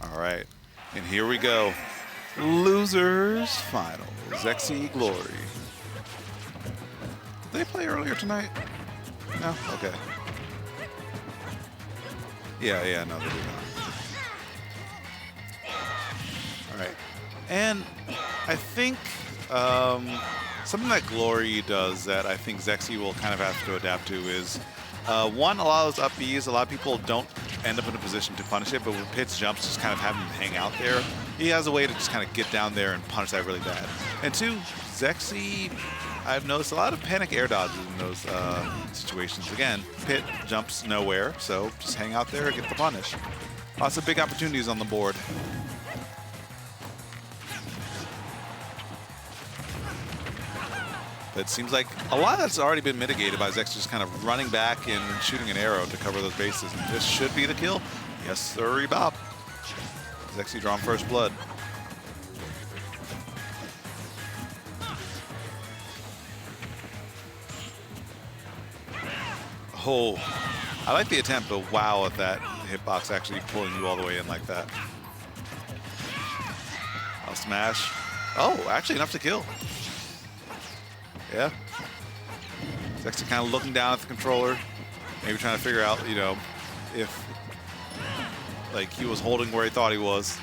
All right, and here we go. Losers final. Zexyyy Glory. Did they play earlier tonight? No? Okay. Yeah, no, they did not. All right. And I think something that Glory does that I think Zexyyy will kind of have to adapt to is, one, a lot of those up Bs, a lot of people don't end up in a position to punish it, but with Pit's jumps, just kind of have him hang out there. He has a way to just kind of get down there and punish that really bad. And two, Zexyyy, I've noticed a lot of panic air dodges in those situations. Again, Pit jumps nowhere, so just hang out there and get the punish. Lots of big opportunities on the board. It seems like a lot of that's already been mitigated by Zexyyy just kind of running back and shooting an arrow to cover those bases. And this should be the kill. Yes, sir, Bob. Zexyyy drawing first blood. Oh, I like the attempt, but wow, at that hitbox actually pulling you all the way in like that. I'll smash. Oh, actually enough to kill. Yeah. Zexyyy kind of looking down at the controller, maybe trying to figure out, you know, if like he was holding where he thought he was.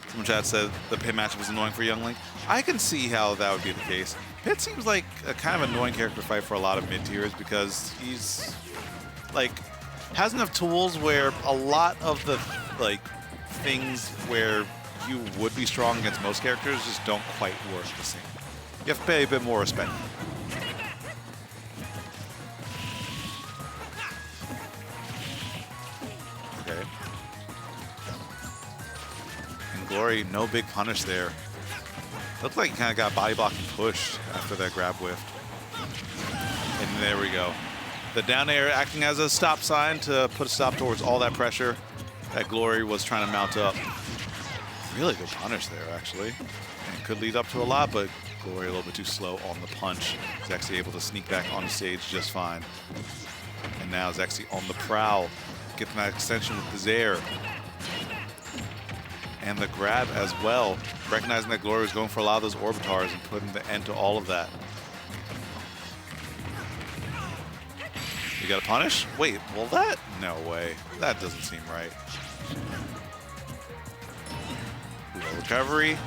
Someone chat said the Pit matchup was annoying for Young Link. I can see how that would be the case. Pit seems like a kind of annoying character to fight for a lot of mid-tiers because he's like has enough tools where a lot of the like things where you would be strong against most characters just don't quite work the same. You have to pay a bit more respect. Okay. And Glory, no big punish there. Looked like he kind of got body blocked and pushed after that grab whiff. And there we go. The down air acting as a stop sign to put a stop towards all that pressure that Glory was trying to mount up. Really good punish there, actually. And could lead up to a lot, but Glory a little bit too slow on the punch. Zexyyy able to sneak back on the stage just fine. And now Zexyyy on the prowl, getting that extension with the Zaire. And the grab as well, recognizing that Glory was going for a lot of those orbitars and putting the end to all of that. You got a punish? Wait, well that? No way. That doesn't seem right. Recovery,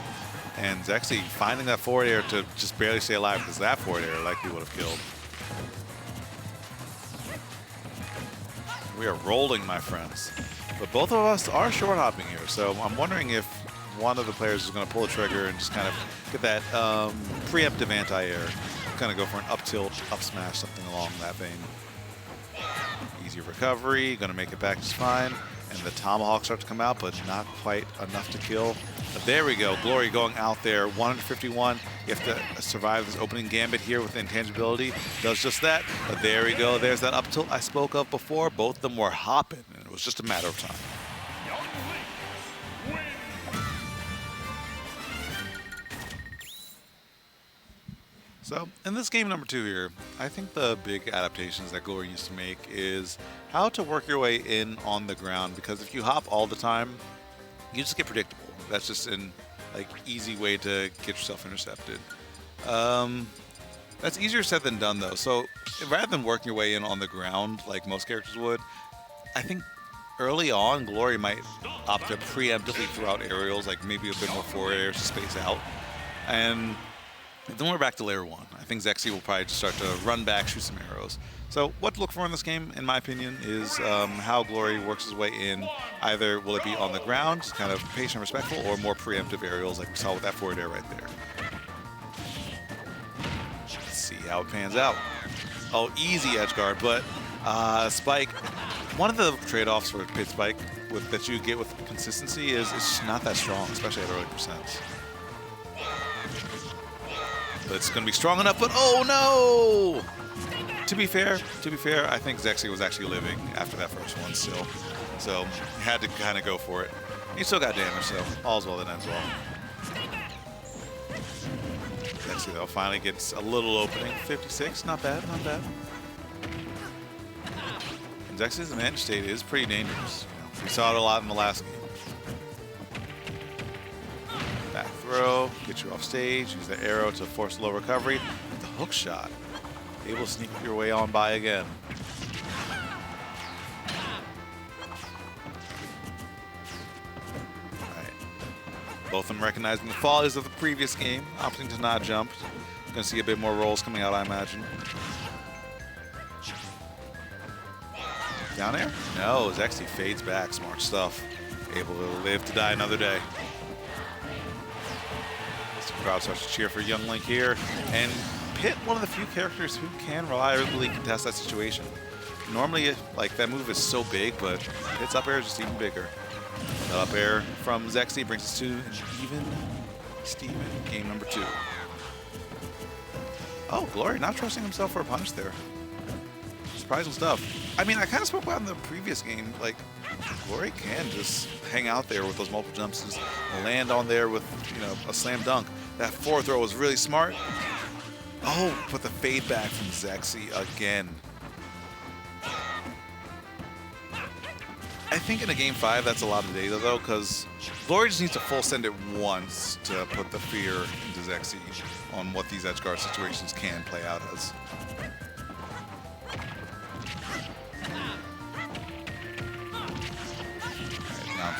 and Zexyyy finding that forward air to just barely stay alive because that forward air likely would have killed. We are rolling, my friends. But both of us are short hopping here, so I'm wondering if one of the players is going to pull the trigger and just kind of get that preemptive anti-air. Kind of go for an up tilt, up smash, something along that vein. Easy recovery, going to make it back just fine. And the tomahawk starts to come out, but not quite enough to kill. But there we go. Glory going out there. 151. You have to survive this opening gambit here with intangibility. Does just that. But there we go. There's that up tilt I spoke of before. Both of them were hopping, and it was just a matter of time. So in this game number 2 here, I think the big adaptations that Glory used to make is how to work your way in on the ground, because if you hop all the time, you just get predictable. That's just an like easy way to get yourself intercepted. That's easier said than done though. So rather than working your way in on the ground like most characters would, I think early on Glory might opt to preemptively throw out aerials, like maybe a bit more forward airs to space out. And then we're back to layer 1. I think Zexyyy will probably just start to run back, shoot some arrows. So what to look for in this game, in my opinion, is how Glory works his way in. Either will it be on the ground, kind of patient and respectful, or more preemptive aerials like we saw with that forward air right there. Let's see how it pans out. Oh, easy edge guard, but Spike, one of the trade-offs for Pit Spike that you get with consistency is it's just not that strong, especially at early percents. But it's going to be strong enough, but oh no! To be fair, I think Zexyyy was actually living after that first one still. So he had to kind of go for it. He still got damage, so all's well that ends well. Zexyyy though finally gets a little opening. 56, not bad, not bad. And Zexyyy's advantage state is pretty dangerous. You We saw it a lot in the last game. Back throw, get you off stage, use the arrow to force a low recovery. The hook shot, able to sneak your way on by again. All right. Both of them recognizing the faults of the previous game, opting to not jump. Gonna see a bit more rolls coming out, I imagine. Down air? No, Zexyyy fades back. Smart stuff. Able to live to die another day. The crowd starts to cheer for young Link here. And Pit, one of the few characters who can reliably contest that situation. Normally, like, that move is so big, but Pit's up air is just even bigger. The up air from Zexyyy brings us to an even Steven, game number 2. Oh, Glory not trusting himself for a punish there. Surprising stuff. I mean, I kind of spoke about in the previous game, like, Glory can just hang out there with those multiple jumps, just land on there with, you know, a slam dunk. That forward throw was really smart. Oh, but the fade back from Zexyyy again. I think in a game 5, that's a lot of data, though, because Glory just needs to full send it once to put the fear into Zexyyy on what these edge guard situations can play out as.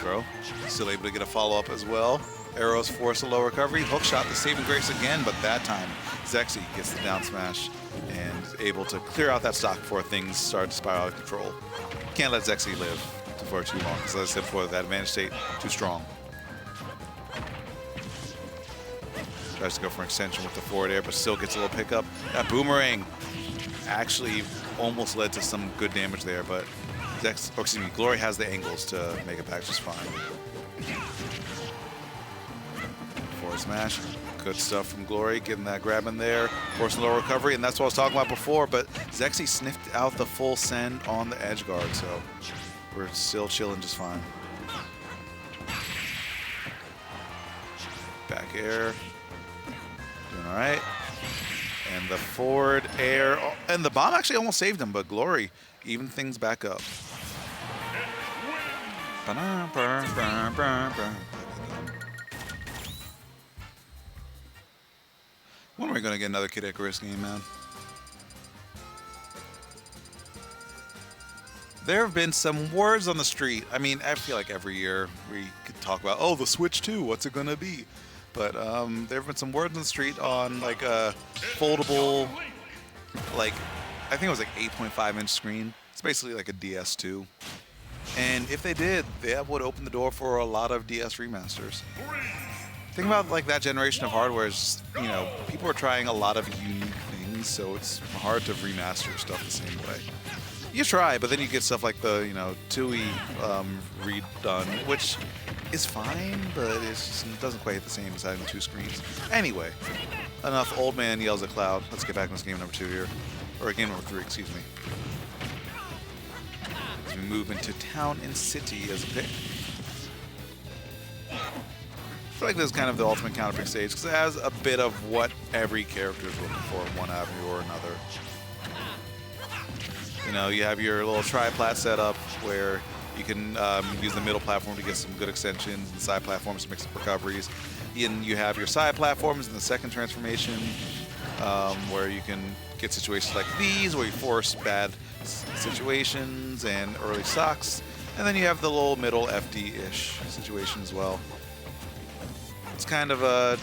Throw. Still able to get a follow-up as well. Arrows force a low recovery. Hook shot the saving grace again, but that time Zexyyy gets the down smash and is able to clear out that stock before things start to spiral out of control. Can't let Zexyyy live for too long, because as I said before, that advantage state too strong. Tries to go for an extension with the forward air, but still gets a little pickup. That boomerang actually almost led to some good damage there, but Glory has the angles to make it back just fine. Forward smash. Good stuff from Glory, getting that grab in there. Forcing low recovery, and that's what I was talking about before, but Zexyyy sniffed out the full send on the edge guard, so we're still chilling just fine. Back air. Doing all right. And the forward air. Oh, and the bomb actually almost saved him, but Glory even things back up. When are we going to get another Kid Icarus game, man? There have been some words on the street. I mean, I feel like every year we could talk about, oh, the Switch 2, what's it going to be? But there have been some words on the street on, like, a foldable, like, I think it was like 8.5-inch screen. It's basically like a DS2. And if they did, that would open the door for a lot of DS remasters. Think about like that generation of hardware is, you know, people are trying a lot of unique things, so it's hard to remaster stuff the same way. You try, but then you get stuff like the, you know, TUI redone, which is fine, but it's just, it doesn't quite hit the same as having 2 screens. Anyway, enough old man yells at Cloud. Let's get back into game number 2 here. Or game number 3, excuse me. As we move into Town and City as a pick. I feel like this is kind of the ultimate counter pick stage because it has a bit of what every character is looking for in one avenue or another. You know, you have your little tri-plat setup where you can use the middle platform to get some good extensions and side platforms to make some recoveries. And you have your side platforms in the second transformation where you can get situations like these where you force bad situations and early stocks. And then you have the little middle FD-ish situation as well. It's kind of a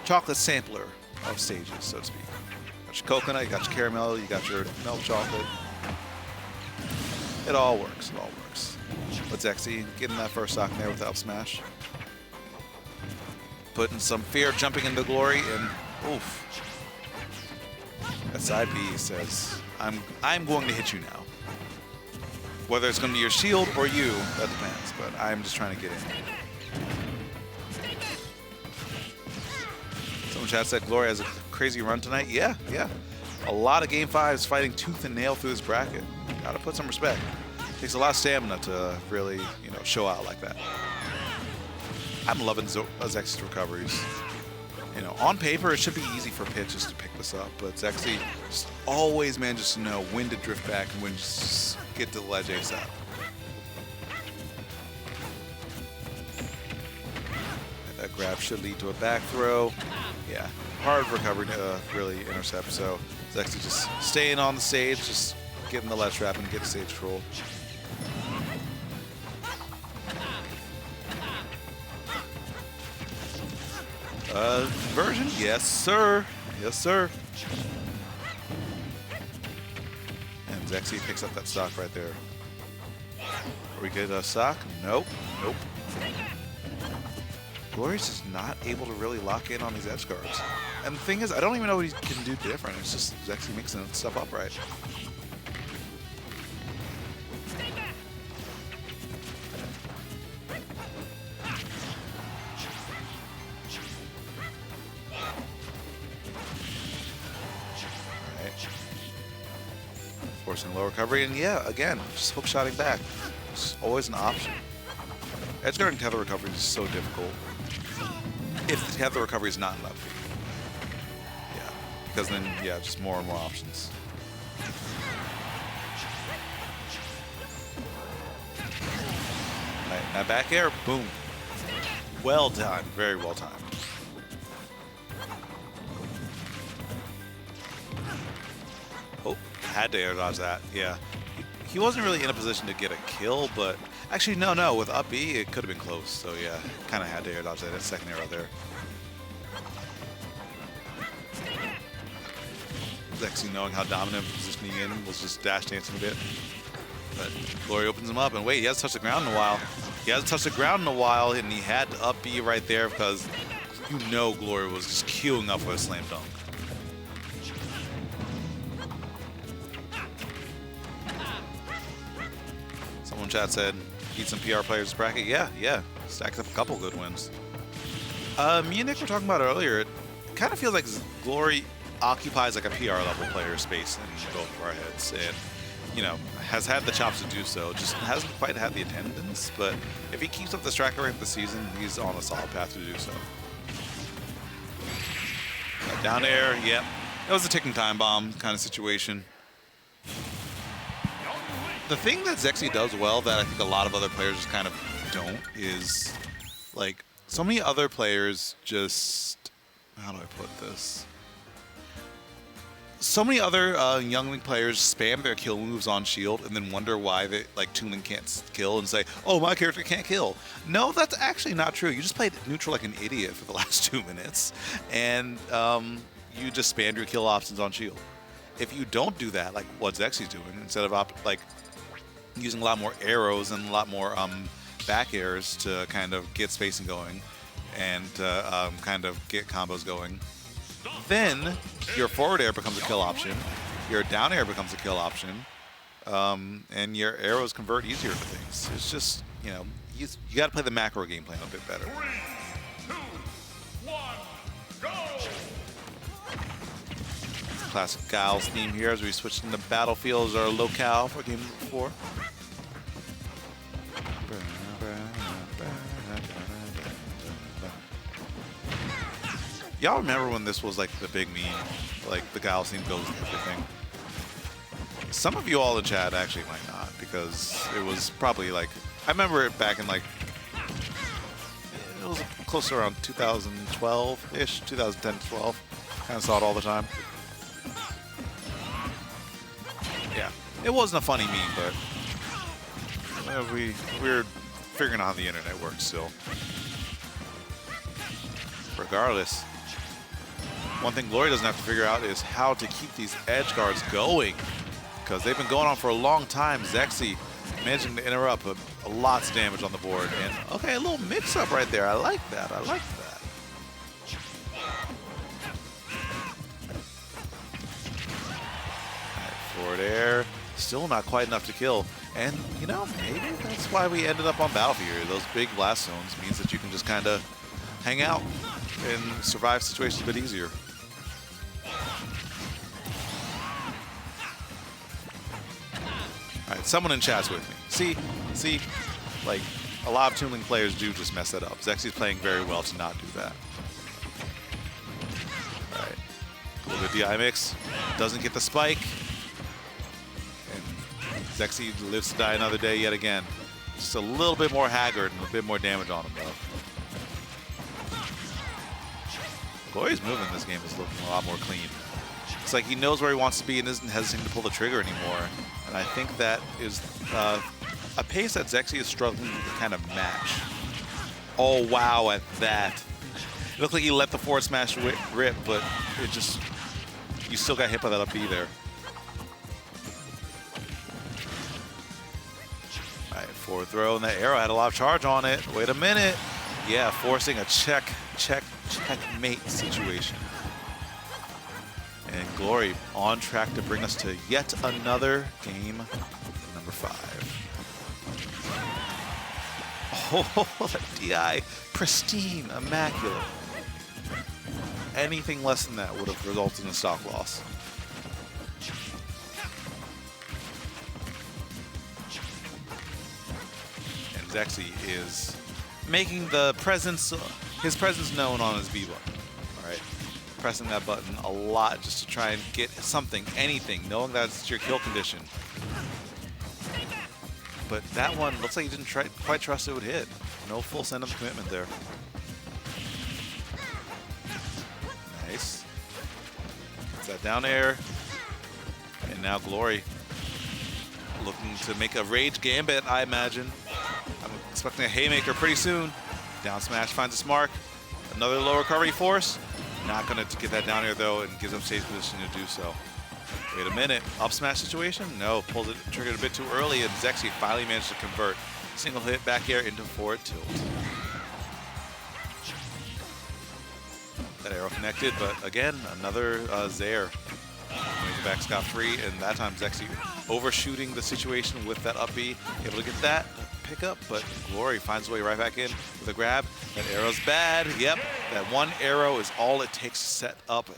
chocolate sampler of stages, so to speak. You got your coconut, you got your caramel, you got your milk chocolate. It all works, it all works. But Zexyyy getting that first stock in there with the up smash. Putting some fear, jumping into Glory, and oof. That side B says, I'm going to hit you now. Whether it's going to be your shield or you, that depends, but I'm just trying to get in. Someone chat said Glory has a crazy run tonight. Yeah. A lot of Game 5s fighting tooth and nail through this bracket. Gotta put some respect. Takes a lot of stamina to really, you know, show out like that. I'm loving Zexyyy's recoveries. You know, on paper, it should be easy for pitches to pick this up, but Zexyyy just always manages to know when to drift back and when to just get to the ledge ASAP. That grab should lead to a back throw. Yeah, hard recovery to really intercept. So Zexyyy just staying on the stage, just getting the ledge trap and get the stage control. Conversion, yes sir, yes sir. And Zexyyy picks up that stock right there. We get a stock? Nope, nope. Glory's just not able to really lock in on these edge guards. And the thing is, I don't even know what he can do different. It's just Zexyyy mixing stuff up right. Forcing low recovery, and yeah, again, just hook shotting back. It's always an option. Edge guard and tether recovery is so difficult if the tether recovery is not enough. Yeah, because then, yeah, just more and more options. All right, now back air, boom. Well timed, very well timed. Oh, had to air dodge that, yeah. He wasn't really in a position to get a kill, but actually, no, with up B, it could have been close. So yeah, kind of had to air dodge that second arrow there. Zexyyy, knowing how dominant positioning in him, was just dash dancing a bit. But Glory opens him up, and wait, he hasn't touched the ground in a while. He hasn't touched the ground in a while, and he had to up B right there because you know Glory was just queuing up for a slam dunk. Someone in chat said, beat some PR players bracket. Yeah. Stacked up a couple good wins. Me and Nick were talking about it earlier. It kind of feels like Glory occupies like a PR level player space in both of our heads. And, you know, has had the chops to do so. Just hasn't quite had the attendance. But if he keeps up this track record this season, he's on a solid path to do so. Down air, yep. It was a ticking time bomb kind of situation. The thing that Zexyyy does well that I think a lot of other players just kind of don't is, like, so many other players just, how do I put this? So many other youngling players spam their kill moves on shield and then wonder why they, like, Toonling can't kill and say, oh, my character can't kill. No, that's actually not true. You just played neutral like an idiot for the last 2 minutes, and you just spammed your kill options on shield. If you don't do that, like what Zexyy's doing, instead of using a lot more arrows and a lot more back airs to kind of get spacing going and kind of get combos going, then your forward air becomes a kill option, your down air becomes a kill option, and your arrows convert easier to things. It's just, you know, you got to play the macro game plan a bit better. 3, 2, 1, go! Classic Giles theme here as we switch into Battlefield as our locale for game 4. Y'all remember when this was like the big meme, like the Giles theme goes and everything? Some of you all in chat actually might not, because it was probably like, I remember it back in like, it was close to around 2012-ish, 2010 to 12. Kind of saw it all the time. Yeah, it wasn't a funny meme, but we're figuring out how the internet works still. Regardless, one thing Glory doesn't have to figure out is how to keep these edge guards going, because they've been going on for a long time. Zexyyy managing to interrupt, but lots of damage on the board. And okay, a little mix-up right there. I like that. I like that. Forward air, still not quite enough to kill. And, you know, maybe that's why we ended up on Battlefield here. Those big blast zones means that you can just kind of hang out and survive situations a bit easier. All right, someone in chat's with me. See, like, a lot of Toonling players do just mess that up. Zexyy's playing very well to not do that. All right, a little bit of DI mix, doesn't get the spike. Zexyyy lives to die another day yet again. Just a little bit more haggard and a bit more damage on him, though. Glory's movement in this game is looking a lot more clean. It's like he knows where he wants to be and isn't hesitating to pull the trigger anymore. And I think that is a pace that Zexyyy is struggling to kind of match. Oh, wow, at that. It looked like he let the forward smash rip, but it just, you still got hit by that up B there. All right, forward throw, and that arrow had a lot of charge on it. Wait a minute. Yeah, forcing a checkmate situation. And Glory on track to bring us to yet another game, number 5. Oh, that DI, pristine, immaculate. Anything less than that would have resulted in a stock loss. And Zexyyy is making the his presence known on his B button. All right, pressing that button a lot just to try and get something, anything, knowing that it's your kill condition. But that one looks like he didn't quite trust it would hit. No full send of commitment there. Nice. Gets that down air. And now Glory looking to make a rage gambit, I imagine. I'm expecting a haymaker pretty soon. Down smash finds its mark. Another low recovery force. Not going to get that down air though, and gives him safe position to do so. Wait a minute, up smash situation? No, pulled it, triggered a bit too early, and Zexyyy finally managed to convert. Single hit back air into forward tilt. That arrow connected, but again, another Zaire. Make it back scot-free, and that time Zexyyy overshooting the situation with that up B, able to get that pick up, but Glory finds his way right back in with a grab. That arrow's bad. Yep, that one arrow is all it takes to set up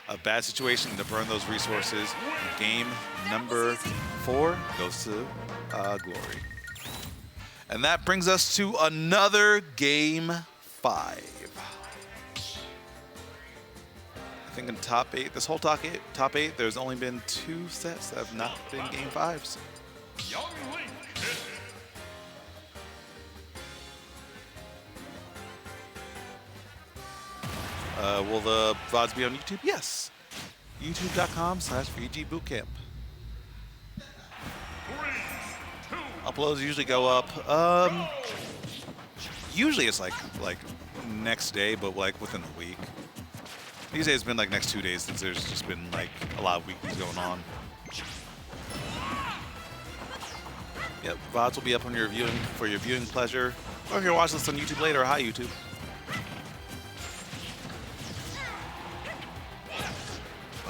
a bad situation to burn those resources. Game number 4 goes to Glory. And that brings us to another game 5. I think in top 8, this whole top 8, there's only been 2 sets that have not been game 5s. Young Link. Will the VODs be on YouTube? Yes. YouTube.com/VGBootCamp. Uploads usually go up. Usually it's like next day, but like within a week. These days it's been like next 2 days since there's just been like a lot of weeklies going on. Yep, VODs will be up on your viewing pleasure, or if you're watching this on YouTube later. Hi, YouTube.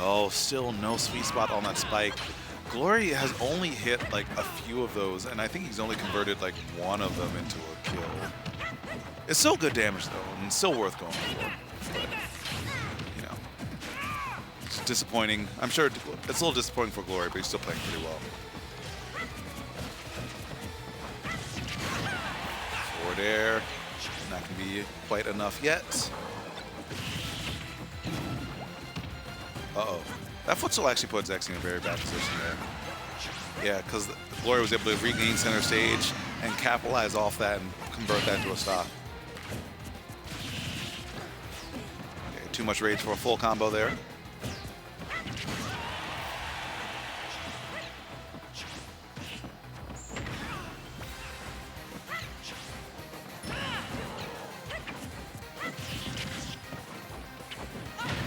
Oh, still no sweet spot on that spike. Glory has only hit like a few of those, and I think he's only converted like 1 of them into a kill. It's still good damage though, and still worth going for. But, you know, it's disappointing. I'm sure it's a little disappointing for Glory, but he's still playing pretty well. Forward air, not gonna be quite enough yet. Uh-oh. That footstool actually put Zexyyy in a very bad position there. Yeah, because Glory was able to regain center stage and capitalize off that and convert that to a stop. Okay, too much rage for a full combo there.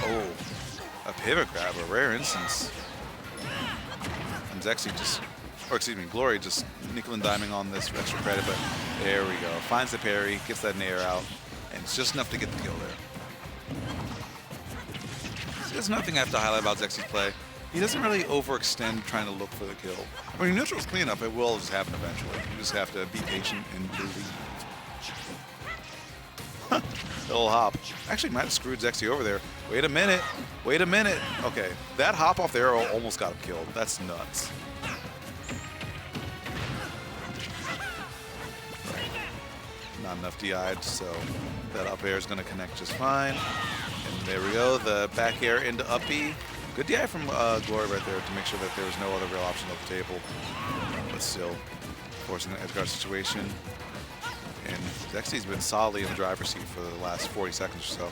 Oh. A pivot grab, a rare instance. And Zexyyy just, or excuse me, Glory just nickel and diming on this extra credit, but there we go. Finds the parry, gets that nair out, and it's just enough to get the kill there. So there's nothing I have to highlight about Zexyy's play. He doesn't really overextend trying to look for the kill. When your neutral's clean enough, it will just happen eventually. You just have to be patient and believe. A little hop. Actually might have screwed Zexyyy over there. Wait a minute. Wait a minute. Okay, that hop off the arrow almost got him killed. That's nuts. Not enough DI, so that up air is going to connect just fine. And there we go. The back air into up B. Good DI from Glory right there to make sure that there was no other real option on the table. But still, forcing an edgeguard situation. And Zexyy's been solidly in the driver's seat for the last 40 seconds or so.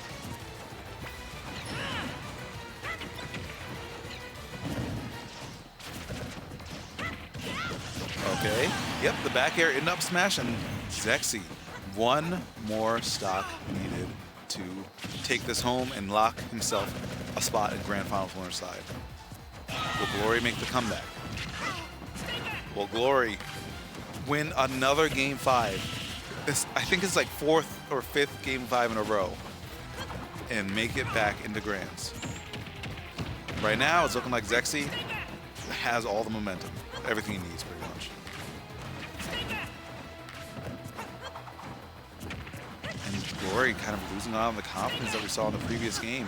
Okay. Yep, the back air in up smash, and Zexyyy. One more stock needed to take this home and lock himself a spot in Grand Finals winner side. Will Glory make the comeback? Will Glory win another Game 5? This, I think it's like 4th or 5th Game 5 in a row and make it back into Grands. Right now, it's looking like Zexyyy has all the momentum. Everything he needs, pretty much. And Glory kind of losing out on the confidence that we saw in the previous game.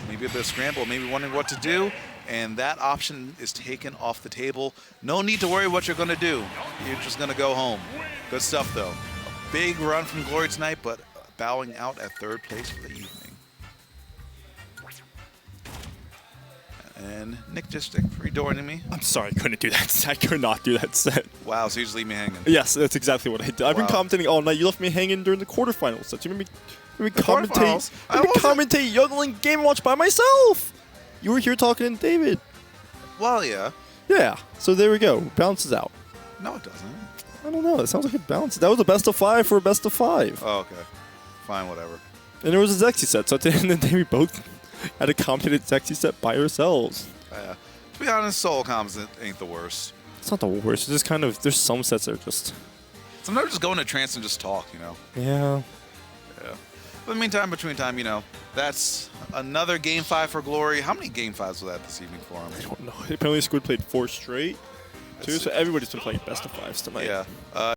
Maybe a bit of scramble, maybe wondering what to do, and that option is taken off the table. No need to worry what you're going to do. You're just going to go home. Good stuff, though. A big run from Glory tonight, but bowing out at 3rd place for the evening. And Nick just rejoining me. I'm sorry, I couldn't do that. I could not do that set. Wow, so you just leave me hanging. Yes, that's exactly what I did. I've been commentating all night. You left me hanging during the quarterfinals sets. You made me commentate Youngling Game & Watch by myself. You were here talking to David. Well, yeah. Yeah, so there we go. Balances out. No, it doesn't. I don't know. It sounds like it balances. That was a best of 5 for a best of 5. Oh, okay. Fine, whatever. And there was a Zexyyy set, so at the end of the day, we both had a commentated Zexyyy set by ourselves. To be honest, solo comms ain't the worst. It's not the worst. It's just kind of, there's some sets that are just... Sometimes just go into trance and just talk, you know? Yeah. Yeah. But in the meantime, between time, you know, that's another Game 5 for Glory. How many Game 5s was that this evening for him? I don't know. Apparently Squid played 4 straight, too, so everybody's been playing best of 5s tonight. Yeah.